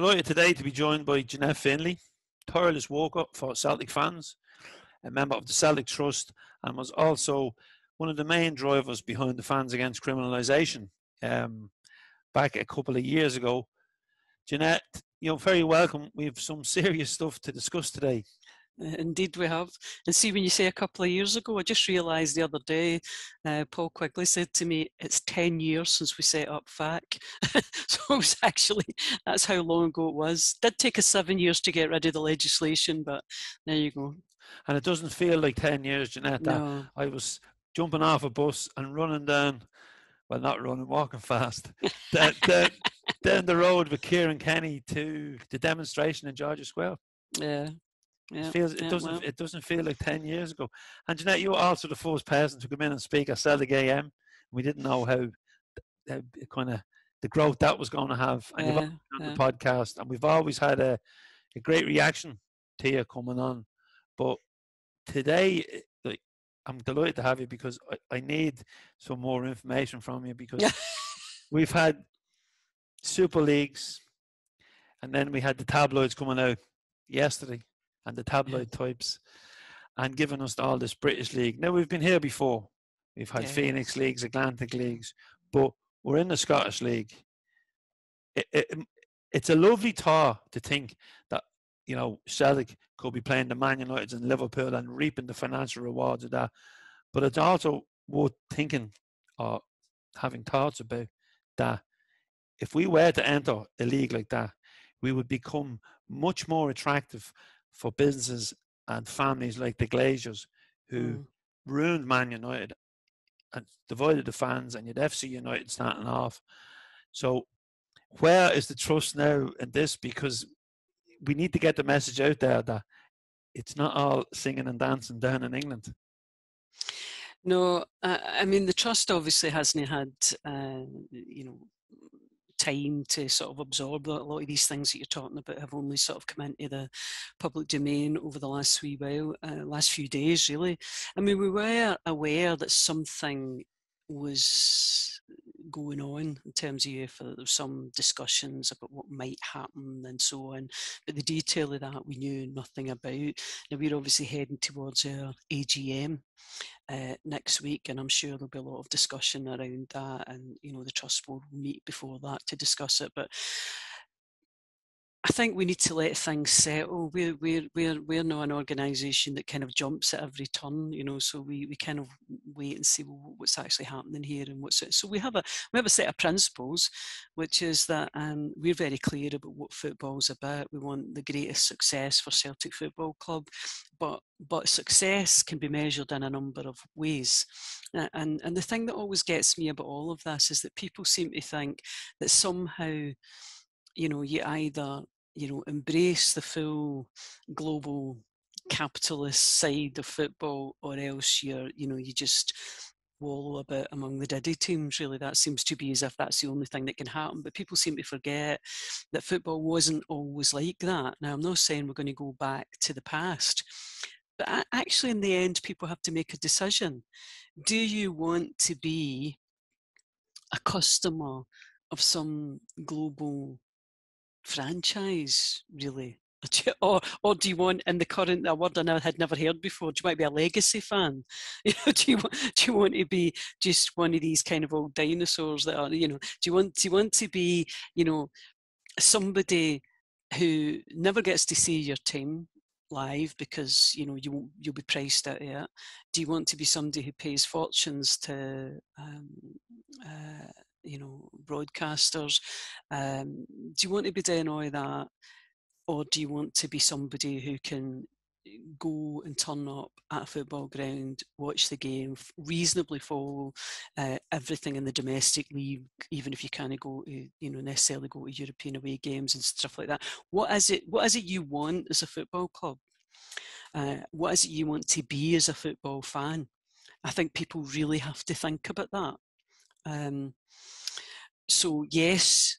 delighted today to be joined by Jeanette Findlay, tireless walker for Celtic fans, a member of the Celtic Trust, and was also one of the main drivers behind the Fans Against Criminalisation back a couple of years ago. Jeanette, you're very welcome. We have some serious stuff to discuss today. Indeed we have. And see, when you say a couple of years ago, I just realised the other day, Paul Quigley said to me, it's 10 years since we set up FAC. So it was actually, that's how long ago it was. It did take us 7 years to get rid of the legislation, but there you go. And it doesn't feel like 10 years, Jeanette. No. I was jumping off a bus and running down, well, not running, walking fast, down the road with Kieran Kenny to the demonstration in Georgia Square. Yeah. It doesn't feel like 10 years ago. And Jeanette, you were also the first person to come in and speak at Celtic AM. We didn't know how kind of the growth that was going to have. And you've always been on the podcast, and we've always had a great reaction to you coming on. But today, I'm delighted to have you because I need some more information from you, because we've had Super Leagues, and then we had the tabloids coming out yesterday, and the tabloid types, and giving us all this British League. Now, we've been here before. We've had Phoenix Leagues, Atlantic Leagues, but we're in the Scottish League. It's a lovely thought to think that, you know, Celtic could be playing the Man United and Liverpool and reaping the financial rewards of that. But it's also worth thinking or having thoughts about that if we were to enter a league like that, we would become much more attractive for businesses and families like the Glaziers, who ruined Man United and divided the fans, and you'd FC United starting off. So where is the trust now in this? Because we need to get the message out there that it's not all singing and dancing down in England. No, I mean, the trust obviously hasn't had, time to sort of absorb a lot of these things that you're talking about. Have only sort of come into the public domain over the last last few days, really. I mean, we were aware that something was going on in terms of there was some discussions about what might happen and so on, but the detail of that we knew nothing about. Now, we're obviously heading towards our AGM next week, and I'm sure there'll be a lot of discussion around that, and the trust board will meet before that to discuss it. But I think we need to let things settle. We're not an organisation that kind of jumps at every turn, so we kind of wait and see what's actually happening here and what's it. So we have a set of principles, which is that we're very clear about what football's about. We want the greatest success for Celtic Football Club, but success can be measured in a number of ways. And the thing that always gets me about all of this is that people seem to think that somehow, you either embrace the full global capitalist side of football, or else you just wallow about among the Diddy teams. Really, that seems to be as if that's the only thing that can happen. But people seem to forget that football wasn't always like that. Now, I'm not saying we're going to go back to the past, but actually in the end, people have to make a decision. Do you want to be a customer of some global franchise, really? Or do you want, in the current, a word I had never heard before, do you want to be a legacy fan? Do you want to be just one of these kind of old dinosaurs that are, do you want to be, somebody who never gets to see your team live because you'll be priced out of it? Do you want to be somebody who pays fortunes to broadcasters? Do you want to be doing all of that, or do you want to be somebody who can go and turn up at a football ground, watch the game, reasonably follow everything in the domestic league, even if you can't go to, necessarily go to European away games and stuff like that? What is it you want as a football club? What is it you want to be as a football fan? I think people really have to think about that. So yes,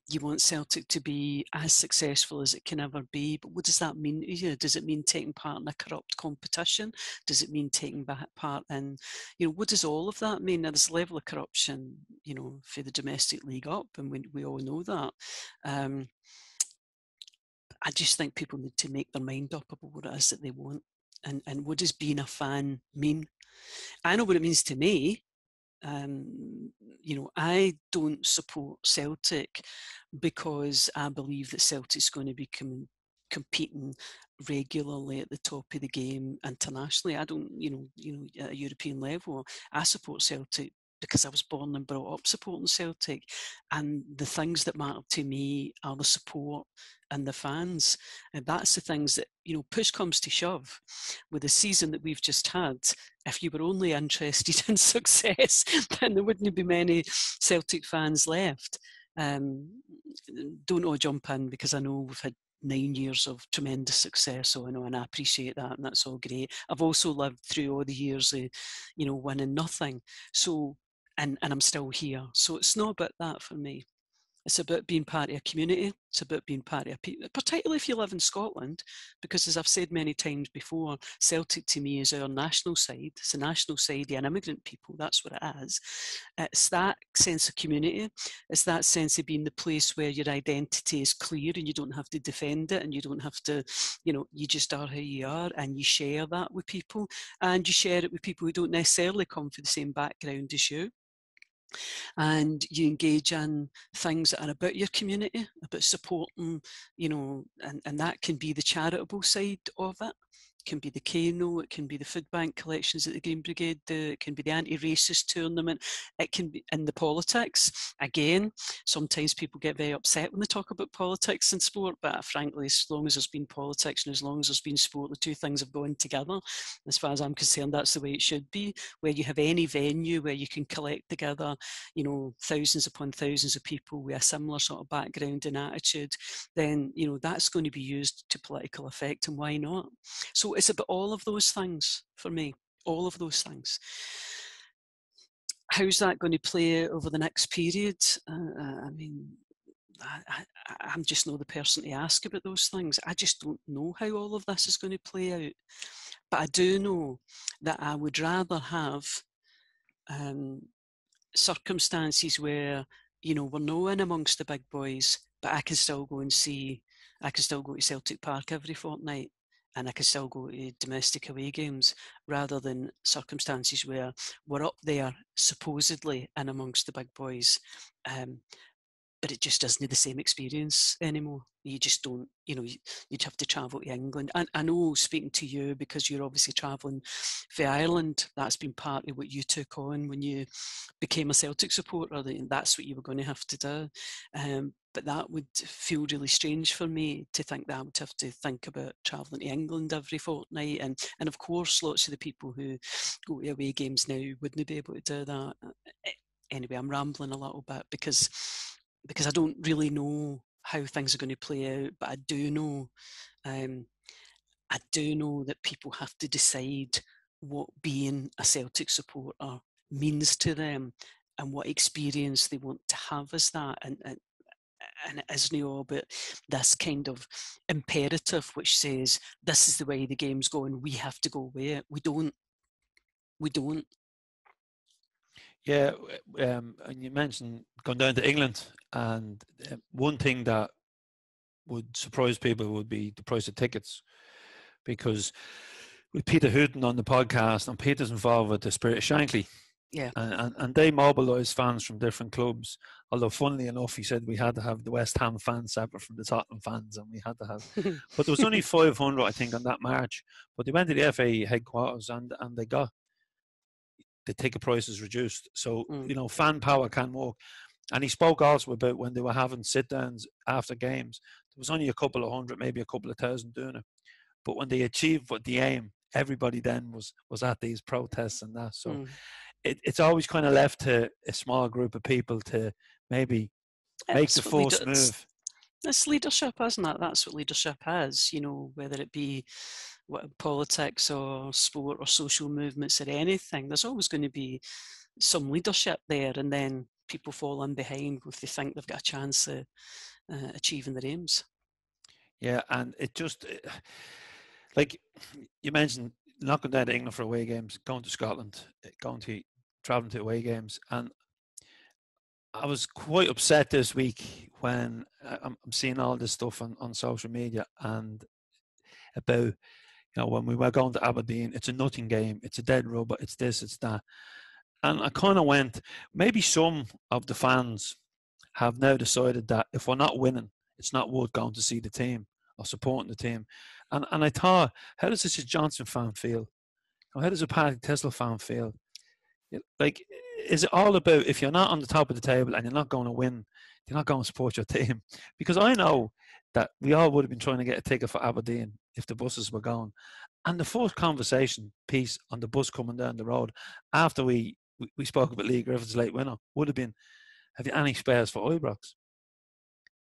you want Celtic to be as successful as it can ever be, but what does that mean to you? Does it mean taking part in a corrupt competition? Does it mean taking part in, what does all of that mean? Now, there's a level of corruption, for the domestic league up, and we all know that. I just think people need to make their mind up about what it is that they want, and what does being a fan mean. I know what it means to me. I don't support Celtic because I believe that Celtic's going to be competing regularly at the top of the game internationally. I don't, at a European level. I support Celtic because I was born and brought up supporting Celtic, and the things that matter to me are the support and the fans, and that's the things that, push comes to shove. With the season that we've just had, if you were only interested in success, then there wouldn't be many Celtic fans left. Don't all jump in, because I know we've had 9 years of tremendous success, so I know, and I appreciate that, and that's all great. I've also lived through all the years of, winning nothing. So, and I'm still here. So it's not about that for me. It's about being part of a community. It's about being part of a people, particularly if you live in Scotland, because as I've said many times before, Celtic to me is our national side. It's the national side of an immigrant people. That's what it is. It's that sense of community. It's that sense of being the place where your identity is clear and you don't have to defend it, and you don't have to, you just are who you are, and you share that with people, and you share it with people who don't necessarily come from the same background as you. And you engage in things that are about your community, about supporting, and that can be the charitable side of it. It can be the Kano, it can be the food bank collections that the Green Brigade do, it can be the anti-racist tournament, it can be in the politics. Again, sometimes people get very upset when they talk about politics and sport, but frankly, as long as there's been politics and as long as there's been sport, the two things have gone together. As far as I'm concerned, that's the way it should be, where you have any venue where you can collect together, thousands upon thousands of people with a similar sort of background and attitude, then, that's going to be used to political effect, and why not? So it's about all of those things for me, all of those things. How's that going to play over the next period? I'm just not the person to ask about those things. I just don't know how all of this is going to play out. But I do know that I would rather have circumstances where, we're no in amongst the big boys, but I can still go to Celtic Park every fortnight, and I can still go to domestic away games, rather than circumstances where we're up there supposedly in amongst the big boys, but it just isn't the same experience anymore. You just don't, you'd have to travel to England. And I know, speaking to you, because you're obviously travelling for Ireland, that's been part of what you took on when you became a Celtic supporter, and that's what you were going to have to do. But that would feel really strange for me, to think that I would have to think about travelling to England every fortnight. And of course, lots of the people who go to away games now wouldn't be able to do that. Anyway, I'm rambling a little bit because I don't really know how things are going to play out, but I do know that people have to decide what being a Celtic supporter means to them, and what experience they want to have as that. And it isn't all but this kind of imperative which says, this is the way the game's going, we have to go with it. We don't. Yeah, and you mentioned going down to England, and one thing that would surprise people would be the price of tickets, because with Peter Hooton on the podcast, and Peter's involved with the Spirit of Shankly, Yeah. and they mobilise fans from different clubs. Although, funnily enough, he said we had to have the West Ham fans separate from the Tottenham fans, and we had to have. But there was only 500, I think, on that march. But they went to the FA headquarters, and they got the ticket prices reduced. So, fan power can work. And he spoke also about when they were having sit-downs after games, there was only a couple of hundred, maybe a couple of thousand doing it. But when they achieved what the aim, everybody then was at these protests and that. So it's always kind of left to a small group of people to maybe make the first move. It's leadership, isn't it? That's what leadership is, whether it be politics or sport or social movements or anything. There's always going to be some leadership there, and then people fall in behind if they think they've got a chance of achieving their aims. Yeah, and it just, like you mentioned, not going down to England for away games, going to Scotland, traveling to away games, and I was quite upset this week when I'm seeing all this stuff on social media and about, when we were going to Aberdeen, it's a nothing game, it's a dead rubber, it's this, it's that. And I kind of went, maybe some of the fans have now decided that if we're not winning, it's not worth going to see the team or supporting the team. And I thought, how does this Johnson fan feel? How does a Paddy Tesla fan feel? Like, is it all about if you're not on the top of the table and you're not going to win, you're not going to support your team? Because I know that we all would have been trying to get a ticket for Aberdeen if the buses were going. And the first conversation piece on the bus coming down the road after we spoke about Lee Griffith's late winner would have been, have you any spares for Ibrox?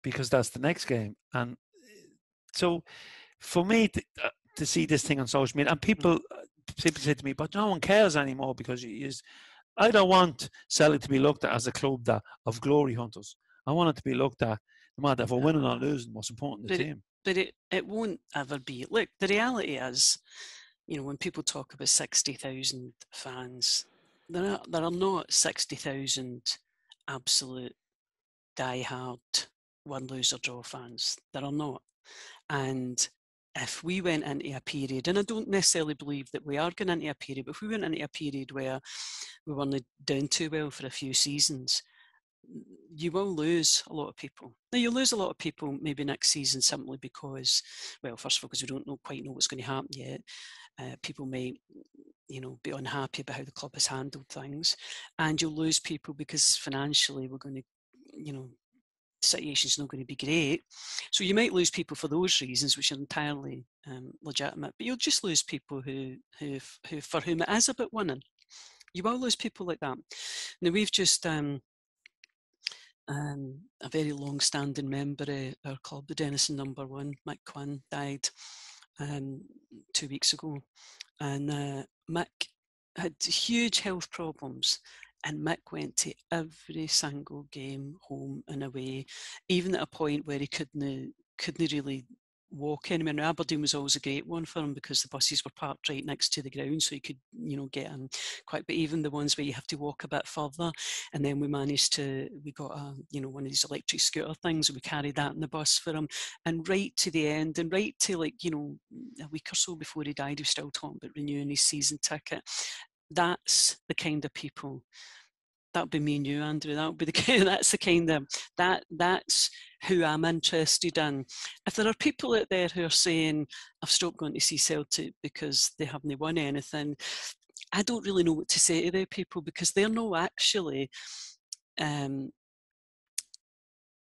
Because that's the next game. And so for me to see this thing on social media, and people say to me, but no one cares anymore because I don't want Celtic to be looked at as a club of glory hunters. I want it to be looked at, no matter if we're winning or losing, what's important to the team. But it won't ever be. Look, the reality is, when people talk about 60,000 fans, there are not 60,000 absolute die-hard win, lose or draw fans. There are not. And if we went into a period, and I don't necessarily believe that we are going into a period, but if we went into a period where we weren't doing too well for a few seasons, you will lose a lot of people. Now, you'll lose a lot of people maybe next season simply because, well, first of all, because we don't quite know what's going to happen yet. People may, be unhappy about how the club has handled things. And you'll lose people because financially we're going to, situation's not going to be great. So you might lose people for those reasons, which are entirely legitimate. But you'll just lose people who for whom it is about winning. You will lose people like that. Now, we've just a very long-standing member of our club, the Denison number 1, Mick Quinn, died 2 weeks ago. And Mick had huge health problems, and Mick went to every single game, home and away, even at a point where he couldn't really walk anywhere. Now, Aberdeen was always a great one for him because the buses were parked right next to the ground, so he could, get in quite. But even the ones where you have to walk a bit further, and then we got a, one of these electric scooter things, and we carried that in the bus for him, and right to the end, and right to a week or so before he died, he was still talking about renewing his season ticket. That's the kind of people. That would be me and you, Andrew. That would be the kind. That's the kind of that's who I'm interested in. If there are people out there who are saying, "I've stopped going to see Celtic because they haven't won anything," I don't really know what to say to those people because they're not actually.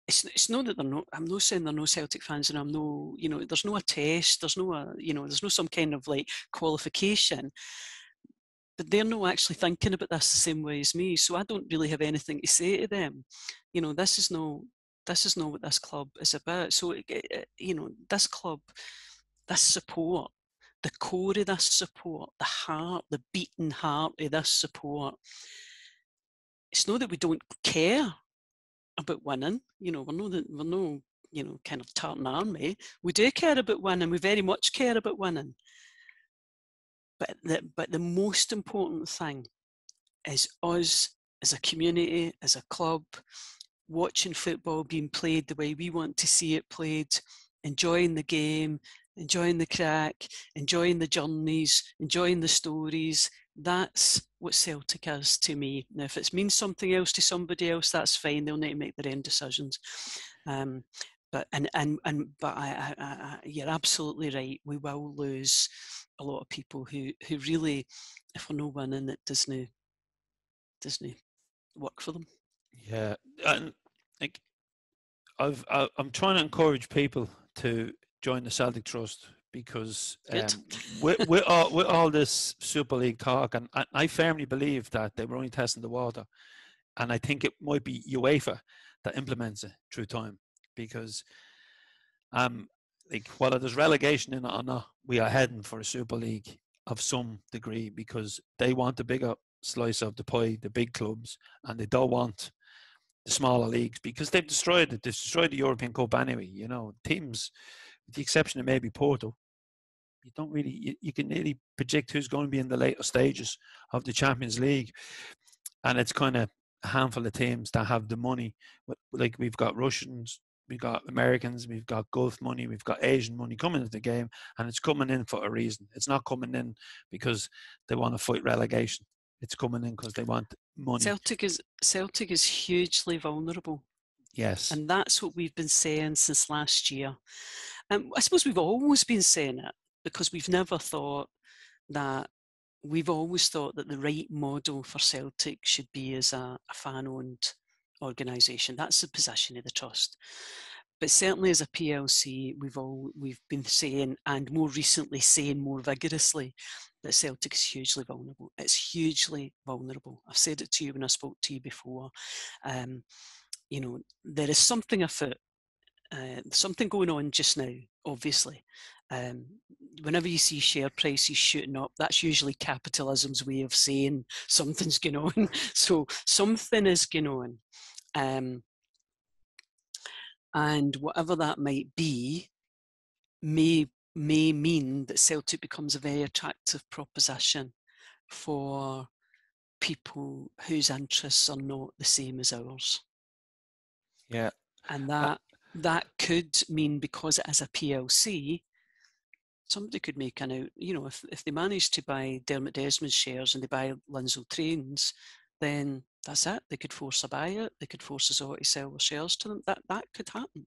It's not that they're not. I'm not saying they're no Celtic fans, and I'm no. There's no a test. There's no There's no some kind of qualification. But they're not actually thinking about this the same way as me, so I don't really have anything to say to them. This is not what this club is about. So, this club, this support, the core of this support, the heart, the beating heart of this support, it's not that we don't care about winning. We're no kind of tartan army. We do care about winning. We very much care about winning. But the most important thing is us as a community, as a club, watching football being played the way we want to see it played, enjoying the game, enjoying the crack, enjoying the journeys, enjoying the stories. That's what Celtic is to me. Now, if it means something else to somebody else, that's fine. They'll need to make their own decisions. But you're absolutely right. We will lose a lot of people who really, if we're not winning, it doesn't work for them. Yeah, and I'm trying to encourage people to join the Celtic Trust because with all this Super League talk, and I firmly believe that they were only testing the water, and I think it might be UEFA that implements it through time because whether there's relegation in it or not, we are heading for a Super League of some degree because they want a bigger slice of the pie, the big clubs, and they don't want the smaller leagues because they've destroyed it. They've destroyed the European Cup anyway. Teams, with the exception of maybe Porto, you don't really, you can really predict who's going to be in the later stages of the Champions League. And it's kind of a handful of teams that have the money. Like we've got Russians, we've got Americans, we've got Gulf money, we've got Asian money coming into the game, and it's coming in for a reason. It's not coming in because they want to fight relegation. It's coming in because they want money. Celtic is hugely vulnerable. Yes. And that's what we've been saying since last year. I suppose we've always been saying it, because we've always thought that the right model for Celtic should be as a fan-owned organisation. That's the position of the Trust. But certainly as a PLC, we've been saying, and more recently saying more vigorously, that Celtic is hugely vulnerable. It's hugely vulnerable. I've said it to you when I spoke to you before. You know, there is something afoot, something going on just now, obviously. Whenever you see share prices shooting up, that's usually capitalism's way of saying something's going on. So something is going on. And whatever that might be, may mean that Celtic becomes a very attractive proposition for people whose interests are not the same as ours. Yeah. And that could mean, because it is a PLC, somebody could make an out, you know, if they manage to buy Dermot Desmond's shares and they buy Lindsay Trains, then that's it. They could force a buy it. They could force us all to sell their shares to them. That could happen.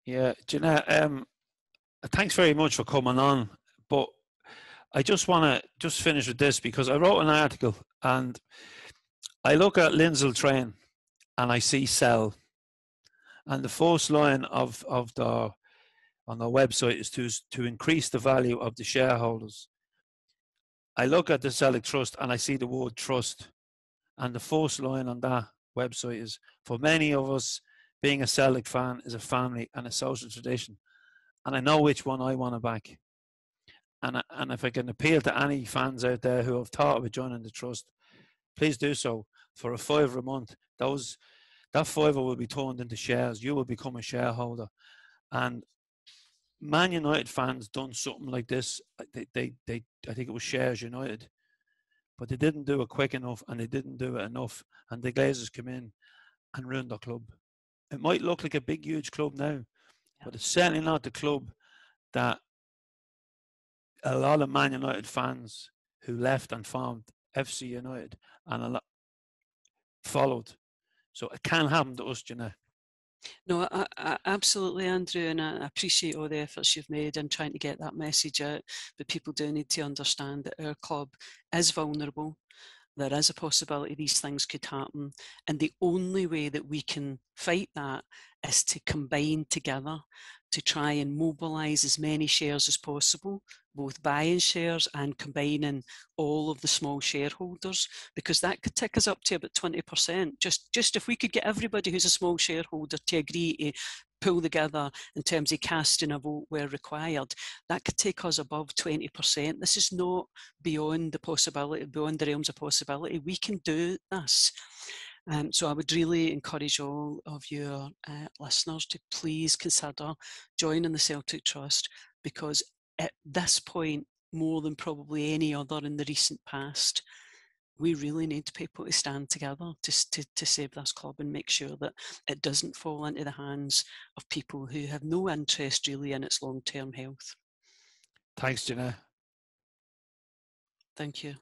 Yeah, Jeanette, thanks very much for coming on. But I just want to finish with this, because I wrote an article and I look at Lindsay Train and I see sell. And the first line on the website is to increase the value of the shareholders. I look at the Celtic Trust and I see the word trust. And the first line on that website is, for many of us, being a Celtic fan is a family and a social tradition. And I know which one I want to back. And if I can appeal to any fans out there who have thought about joining the Trust, please do so. For a £5 a month, that £5 will be turned into shares. You will become a shareholder. And Man United fans done something like this. I think it was Shares United, but they didn't do it quick enough, and they didn't do it enough. And the Glazers came in and ruined the club. It might look like a big, huge club now, but it's certainly not the club that a lot of Man United fans who left and formed FC United and a lot followed. So it can happen to us, Jeanette. No, I absolutely, Andrew, and I appreciate all the efforts you've made in trying to get that message out. But people do need to understand that our club is vulnerable. There is a possibility these things could happen. And the only way that we can fight that is to combine together to try and mobilise as many shares as possible, both buying shares and combining all of the small shareholders, because that could take us up to about 20%. Just if we could get everybody who's a small shareholder to agree to pull together in terms of casting a vote where required, that could take us above 20%. This is not beyond the possibility, beyond the realms of possibility. We can do this. So I would really encourage all of your listeners to please consider joining the Celtic Trust, because at this point, more than probably any other in the recent past, we really need people to stand together to save this club and make sure that it doesn't fall into the hands of people who have no interest really in its long-term health. Thanks, Jeanette. Thank you.